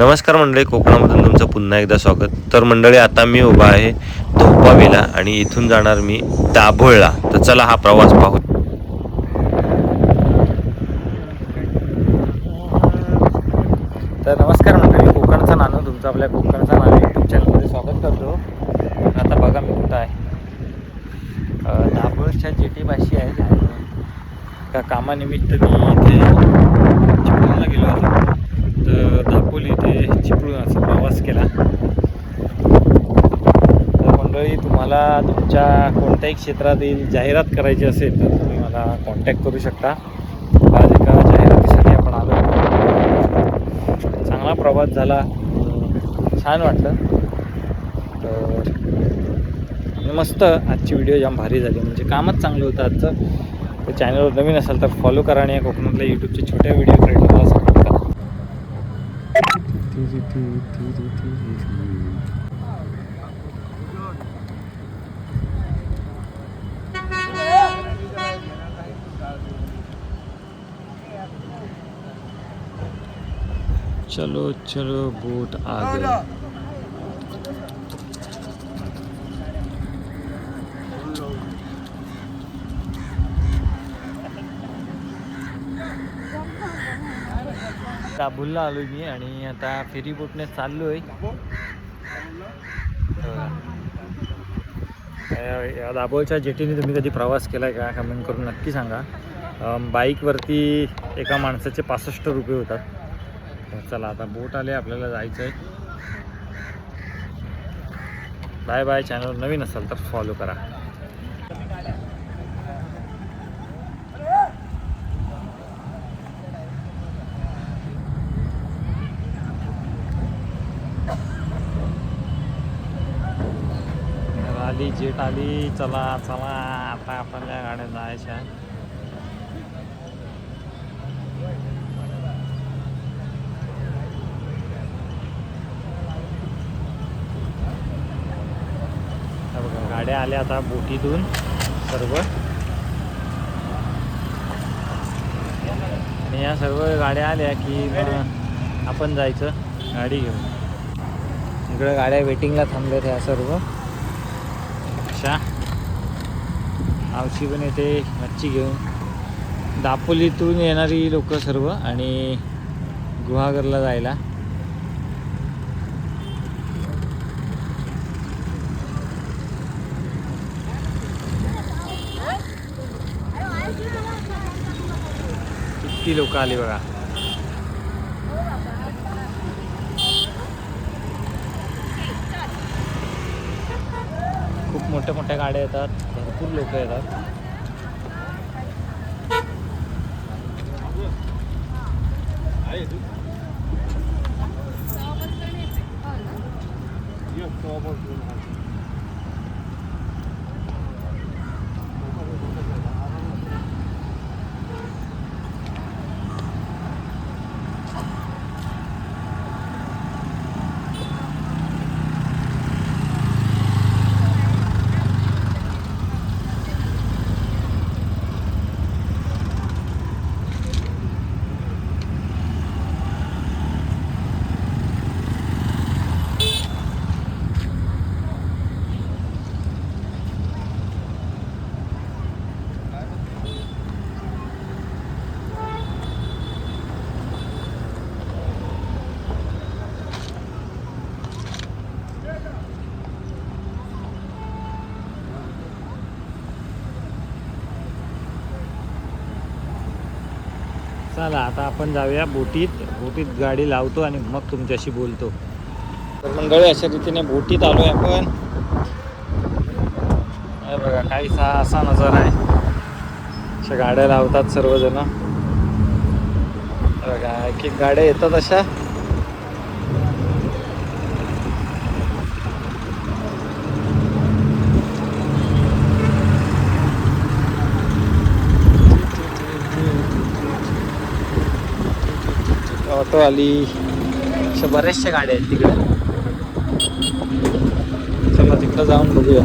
नमस्कार मंडळी, कोकणामधून तुमचं पुन्हा एकदा स्वागत. तर मंडळी, आता मी उभा आहे धोपावीला आणि इथून जाणार मी दाभोळला. तर चला हा प्रवास पाहू. तर नमस्कार मंडळी, कोकणचा नानू तुमचं आपल्या कोकणचा नानू यूट्यूब चॅनलमध्ये स्वागत करतो. आता बघा मी कुठं आहे, दाभोळच्या जेटीपाशी आहे. एका कामानिमित्त मी इथे चिपळूणला गेलो होतो. तर दापोली ते चिपळूणचा प्रवास केला. तर मंडळी, तुम्हाला तुमच्या कोणत्याही क्षेत्रातील जाहिरात करायची असेल तर तुम्ही मला कॉन्टॅक्ट करू शकता. आज एका जाहिरातीसाठी आपण आलो. चांगला प्रवास झाला, छान वाटलं. तर मस्त आजची व्हिडिओ जाम भारी झाली, म्हणजे कामच चांगलं होतं आजचं. तर चॅनलवर नवीन असाल तर फॉलो करा आणि या कोकणातल्या यूट्यूबच्या छोट्या व्हिडिओ क्रिएटरला सपोर्ट करा. चलो चलो बोट आ गया. दाभोळला आलो मी आणि आता फेरी बोटने चाललोय. या दाभोळच्या जेटीने तुम्ही कधी प्रवास केलाय का, कमेंट करून नक्की सांगा. बाईकवरती एका माणसाचे 65 रुपये होतात. चला आता बोट आले, आपल्याला जायचं आहे. Bye bye. चॅनल नवीन असाल तर फॉलो करा. आली जेट आली. चला चला, आता आपल्या गाड्या जायच्या. गाड्या आल्या आता बोटीतून सर्व, आणि या सर्व गाड्या आल्या की आपण जायचं गाडी घेऊन. इकडे गाड्या वेटिंगला थांबल्यात ह्या सर्व. अशा आवशी पण येते मच्छी घेऊन. दापोलीतून येणारी लोक सर्व आणि गुहागरला जायला. किती लोक आली बघा. खूप मोठ्या मोठ्या गाड्या येतात, भरपूर लोक येतात. चला आता आपण जाऊया बोटीत गाडी लावतो आणि मग तुमच्याशी बोलतो. तर मंडळी, अशा रीतीने बोटीत आलोय आपण. बघा काहीसा असा नजारा आहे. अशा गाड्या लावतात सर्वजण. बघा एक एक गाड्या येतात अशा. ऑटो आली. अशा बऱ्याचशा गाड्या आहेत तिकडे. चला तिकडं जाऊन बघूया.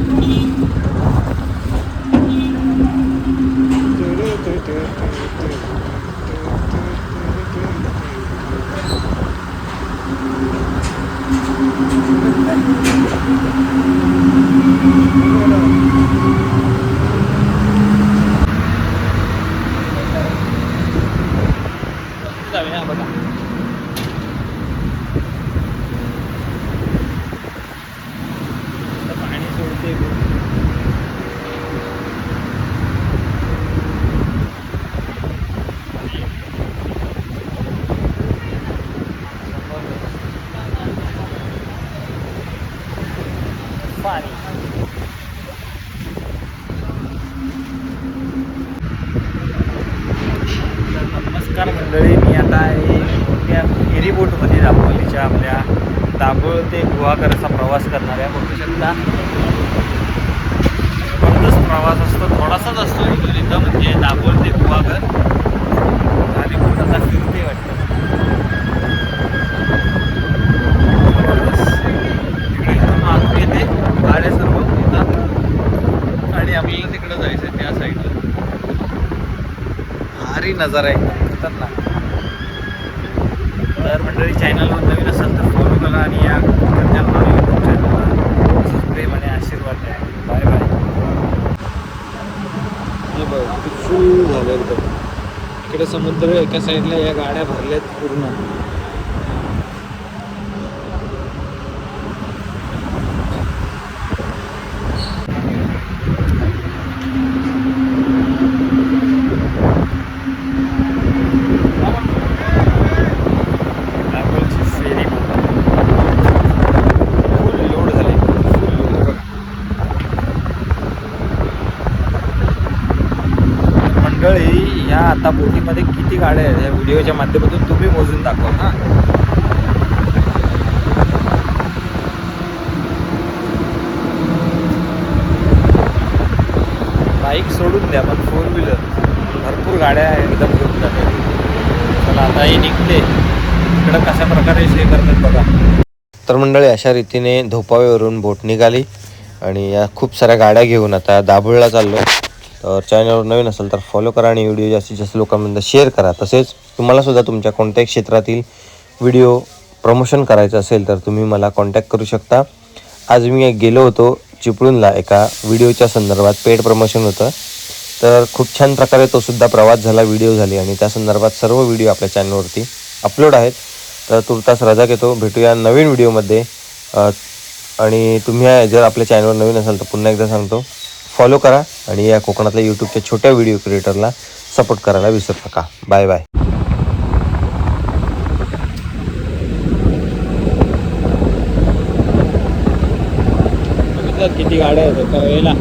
नमस्कार मंडळी, मी आता मोठ्या फेरी बोटमध्ये दापोलीच्या आपल्या दाभोळ ते गुहागर असा प्रवास करणार आहे. बघू शकता जबरदस्त प्रवास असतो, थोडासाच असतो इथं म्हणजे दाभोळ ते गुहागर. आणि बोट आता फिरते वाटतं. तिकडे मागून येते गाड्या सर्व येतात आणि आपल्याला तिकडं जायचं त्या साईडला. भारी नजारा आहे, खतरनाक. तर मंडळी, चॅनलवर नवीन असेल तर फॉलो करा आणि या चॅनलला प्रेम आणि आशीर्वाद द्या. Bye bye. हे बघ किती फुल झालं एकदम. इकडे समुद्र, एका साईडला या गाड्या भरल्यात पूर्ण. मंडळी, ह्या आता बोटीमध्ये किती गाड्या आहेत या व्हिडिओच्या माध्यमातून तुम्ही मोजून दाखवा ना. बाईक सोडून द्या, पण 4 व्हीलर भरपूर गाड्या एकदम घेऊन जाते. चला आता ही निघते. इकडं कशा प्रकारे हे करतात बघा. तर मंडळी, अशा रीतीने धोपाव्यावरून बोट निघाली आणि या खूप साऱ्या गाड्या घेऊन आता दाभोळला चाललो. तर चॅनलवर नवीन असेल तर फॉलो करा आणि व्हिडिओ जास्तीत जास्त लोकांपर्यंत शेअर करा. तसेच तुम्हालासुद्धा तुमच्या कोणत्याही क्षेत्रातील व्हिडिओ प्रमोशन करायचं असेल तर तुम्ही मला कॉन्टॅक्ट करू शकता. आज मी गेलो होतो चिपळूणला एका व्हिडिओच्या संदर्भात, पेड प्रमोशन होतं. तर खूप छान प्रकारे तो सुद्धा प्रवास झाला, व्हिडिओ झाली आणि त्या संदर्भात सर्व व्हिडिओ आपल्या चॅनलवरती अपलोड आहेत. तर तुर्तास रजा घेतो, भेटूया नवीन व्हिडिओमध्ये. आणि तुम्ही जर आपल्या चॅनलवर नवीन असाल तर पुन्हा एकदा सांगतो, फॉलो करा आणि या कोकणातल्या यूट्यूबच्या छोट्या व्हिडिओ क्रिएटरला सपोर्ट करायला विसरू नका. Bye bye. किती गाड्या आहेत एका वेळेला.